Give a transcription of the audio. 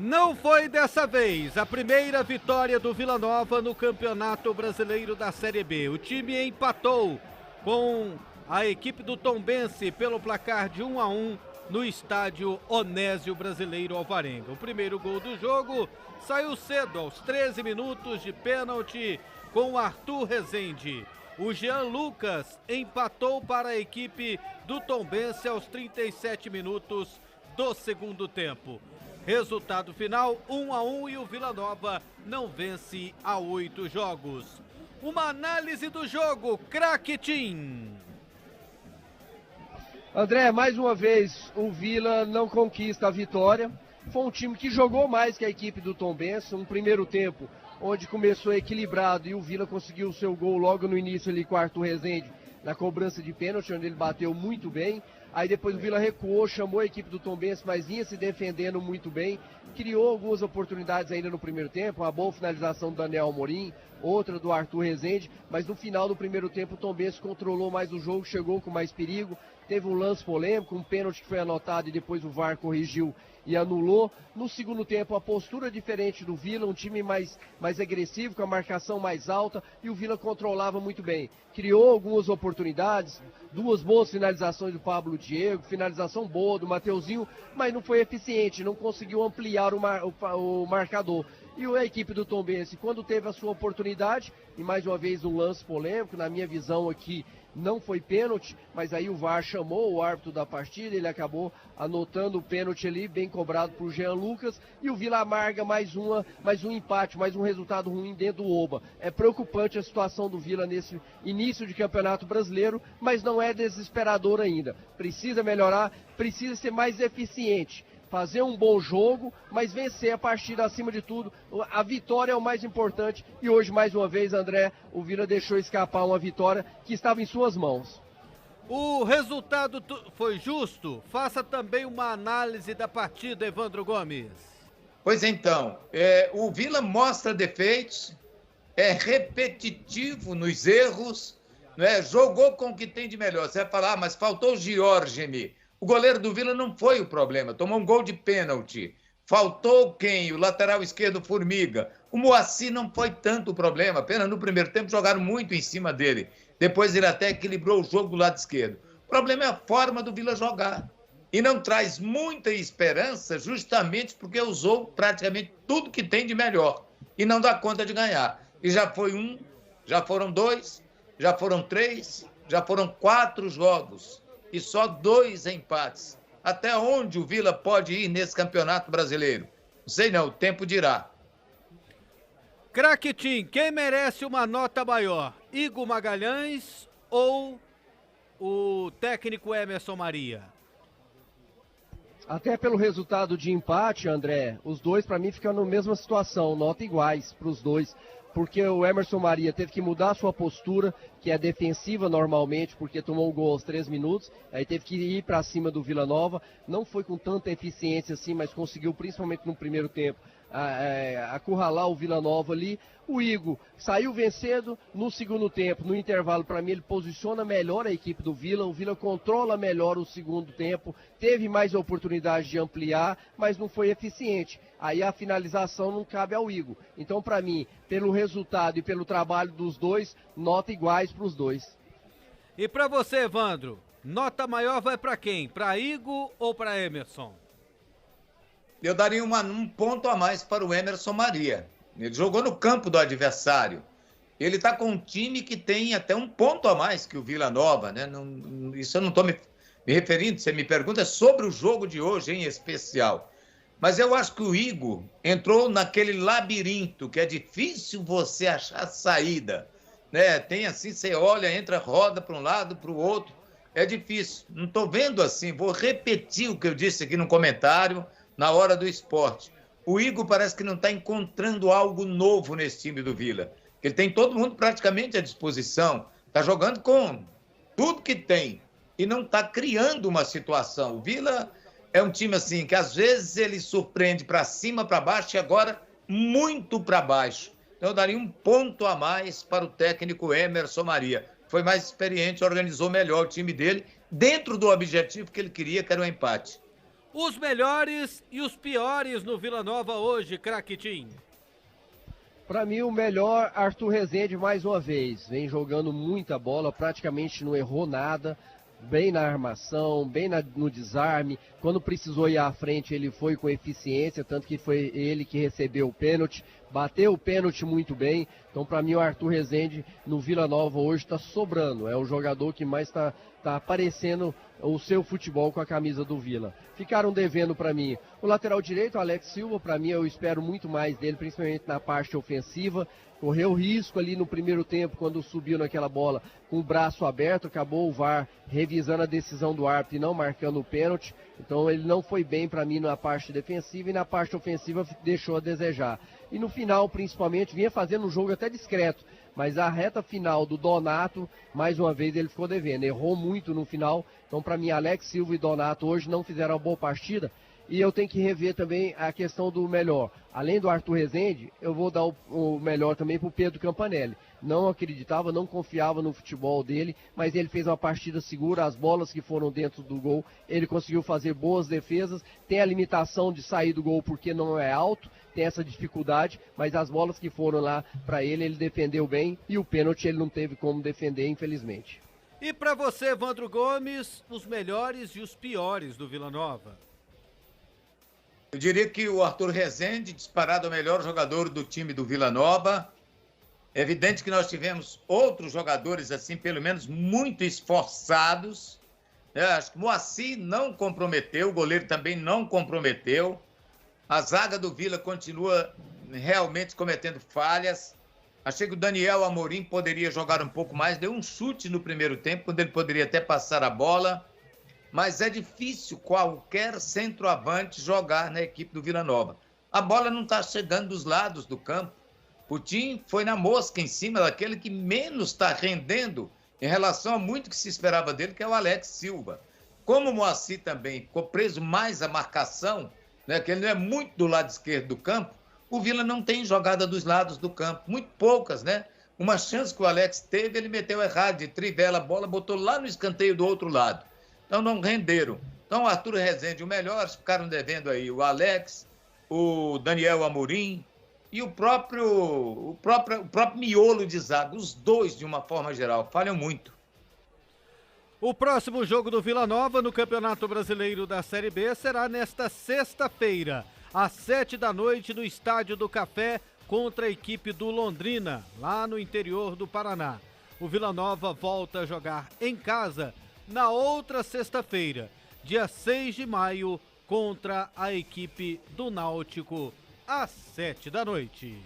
Não foi dessa vez a primeira vitória do Vila Nova no Campeonato Brasileiro da Série B. O time empatou com a equipe do Tombense pelo placar de 1-1 no estádio Onésio Brasileiro Alvarenga. O primeiro gol do jogo saiu cedo, aos 13 minutos de pênalti, com o Arthur Rezende. O Jean Lucas empatou para a equipe do Tombense aos 37 minutos do segundo tempo. Resultado final, 1-1, e o Vila Nova não vence há 8 jogos. Uma análise do jogo, craque Tim. André, mais uma vez o Vila não conquista a vitória. Foi um time que jogou mais que a equipe do Tombense. Um primeiro tempo onde começou equilibrado e o Vila conseguiu o seu gol logo no início ali com o Arthur Rezende na cobrança de pênalti, onde ele bateu muito bem. Aí depois o Vila recuou, chamou a equipe do Tombense, mas vinha se defendendo muito bem. Criou algumas oportunidades ainda no primeiro tempo, uma boa finalização do Daniel Amorim, outra do Arthur Rezende, mas no final do primeiro tempo o Tombense controlou mais o jogo, chegou com mais perigo. Teve um lance polêmico, um pênalti que foi anotado e depois o VAR corrigiu e anulou. No segundo tempo, a postura diferente do Vila, um time mais agressivo, com a marcação mais alta, e o Vila controlava muito bem. Criou algumas oportunidades, duas boas finalizações do Pablo Diego, finalização boa do Mateuzinho, mas não foi eficiente, não conseguiu ampliar o marcador. E a equipe do Tombense, quando teve a sua oportunidade, e mais uma vez um lance polêmico, na minha visão aqui, não foi pênalti, mas aí o VAR chamou o árbitro da partida, ele acabou anotando o pênalti ali, bem cobrado por Jean Lucas, e o Vila amarga mais um empate, mais um resultado ruim dentro do Oba. É preocupante a situação do Vila nesse início de Campeonato Brasileiro, mas não é desesperador ainda. Precisa melhorar, precisa ser mais eficiente. Fazer um bom jogo, mas vencer a partida acima de tudo. A vitória é o mais importante. E hoje, mais uma vez, André, o Vila deixou escapar uma vitória que estava em suas mãos. O resultado foi justo? Faça também uma análise da partida, Evandro Gomes. Pois então, o Vila mostra defeitos, é repetitivo nos erros, né? Jogou com o que tem de melhor. Você vai falar, mas faltou o Giorgini. O goleiro do Vila não foi o problema, tomou um gol de pênalti. Faltou quem? O lateral esquerdo Formiga. O Moacir não foi tanto o problema, apenas no primeiro tempo jogaram muito em cima dele. Depois ele até equilibrou o jogo do lado esquerdo. O problema é a forma do Vila jogar. E não traz muita esperança justamente porque usou praticamente tudo que tem de melhor. E não dá conta de ganhar. E já foi um, já foram dois, já foram três, já foram 4 jogos. E só 2 empates. Até onde o Vila pode ir nesse Campeonato Brasileiro? Não sei não, o tempo dirá. Craque Tim, quem merece uma nota maior? Igor Magalhães ou o técnico Emerson Maria? Até pelo resultado de empate, André, os dois para mim ficam na mesma situação, nota iguais para os dois. Porque o Emerson Maria teve que mudar a sua postura, que é defensiva normalmente, porque tomou um gol aos 3 minutos, aí teve que ir para cima do Vila Nova, não foi com tanta eficiência assim, mas conseguiu, principalmente no primeiro tempo, acurralar o Vila Nova ali. O Igor saiu vencendo no segundo tempo, no intervalo, para mim ele posiciona melhor a equipe do Vila, o Vila controla melhor o segundo tempo, teve mais oportunidade de ampliar, mas não foi eficiente. Aí a finalização não cabe ao Igor. Então, para mim, pelo resultado e pelo trabalho dos dois, nota iguais para os dois. E para você, Evandro, nota maior vai para quem? Para Igor ou para Emerson? Eu daria um ponto a mais para o Emerson Maria. Ele jogou no campo do adversário. Ele está com um time que tem até um ponto a mais que o Vila Nova, né? Isso eu não estou me referindo, você me pergunta, sobre o jogo de hoje em especial. Mas eu acho que o Igor entrou naquele labirinto que é difícil você achar saída, né? Tem assim, você olha, entra, roda para um lado, para o outro, é difícil. Não estou vendo assim, vou repetir o que eu disse aqui no comentário na hora do esporte. O Igor parece que não está encontrando algo novo nesse time do Vila. Ele tem todo mundo praticamente à disposição, está jogando com tudo que tem e não está criando uma situação. O Vila é um time assim que às vezes ele surpreende para cima, para baixo e agora muito para baixo. Então eu daria um ponto a mais para o técnico Emerson Maria. Foi mais experiente, organizou melhor o time dele dentro do objetivo que ele queria, que era o empate. Os melhores e os piores no Vila Nova hoje, craque Tim. Para mim, o melhor, Arthur Rezende, mais uma vez. Vem jogando muita bola, praticamente não errou nada. Bem na armação, bem no desarme. Quando precisou ir à frente, ele foi com eficiência, tanto que foi ele que recebeu o pênalti. Bateu o pênalti muito bem. Então, para mim, o Arthur Rezende no Vila Nova hoje está sobrando. É o jogador que mais está aparecendo o seu futebol com a camisa do Vila. Ficaram devendo para mim o lateral direito, o Alex Silva. Para mim, eu espero muito mais dele, principalmente na parte ofensiva. Correu risco ali no primeiro tempo, quando subiu naquela bola com o braço aberto, acabou o VAR revisando a decisão do árbitro e não marcando o pênalti. Então ele não foi bem para mim na parte defensiva e na parte ofensiva deixou a desejar. E no final, principalmente, vinha fazendo um jogo até discreto, mas a reta final do Donato, mais uma vez ele ficou devendo, errou muito no final. Então para mim, Alex Silva e Donato hoje não fizeram uma boa partida. E eu tenho que rever também a questão do melhor. Além do Arthur Rezende, eu vou dar o melhor também para o Pedro Campanelli. Não acreditava, não confiava no futebol dele, mas ele fez uma partida segura, as bolas que foram dentro do gol, ele conseguiu fazer boas defesas, tem a limitação de sair do gol porque não é alto, tem essa dificuldade, mas as bolas que foram lá para ele defendeu bem, e o pênalti ele não teve como defender, infelizmente. E para você, Evandro Gomes, os melhores e os piores do Vila Nova? Eu diria que o Arthur Rezende, disparado o melhor jogador do time do Vila Nova. É evidente que nós tivemos outros jogadores, assim, pelo menos muito esforçados. Acho que o Moacir não comprometeu, o goleiro também não comprometeu. A zaga do Vila continua realmente cometendo falhas. Achei que o Daniel Amorim poderia jogar um pouco mais. Deu um chute no primeiro tempo, quando ele poderia até passar a bola. Mas é difícil qualquer centroavante jogar na equipe do Vila Nova. A bola não está chegando dos lados do campo. O Tim foi na mosca em cima daquele que menos está rendendo em relação a muito que se esperava dele, que é o Alex Silva. Como o Moacir também ficou preso mais à marcação, né, que ele não é muito do lado esquerdo do campo, o Vila não tem jogada dos lados do campo, muito poucas, né? Uma chance que o Alex teve, ele meteu errado, de trivela a bola, botou lá no escanteio do outro lado. Então não renderam. Então o Arthur Rezende, o melhor, ficaram devendo aí o Alex, o Daniel Amorim e o próprio miolo de zaga. Os dois, de uma forma geral, falham muito. O próximo jogo do Vila Nova no Campeonato Brasileiro da Série B será nesta sexta-feira, às 7h, no Estádio do Café, contra a equipe do Londrina, lá no interior do Paraná. O Vila Nova volta a jogar em casa na outra sexta-feira, dia 6 de maio, contra a equipe do Náutico, às 7h.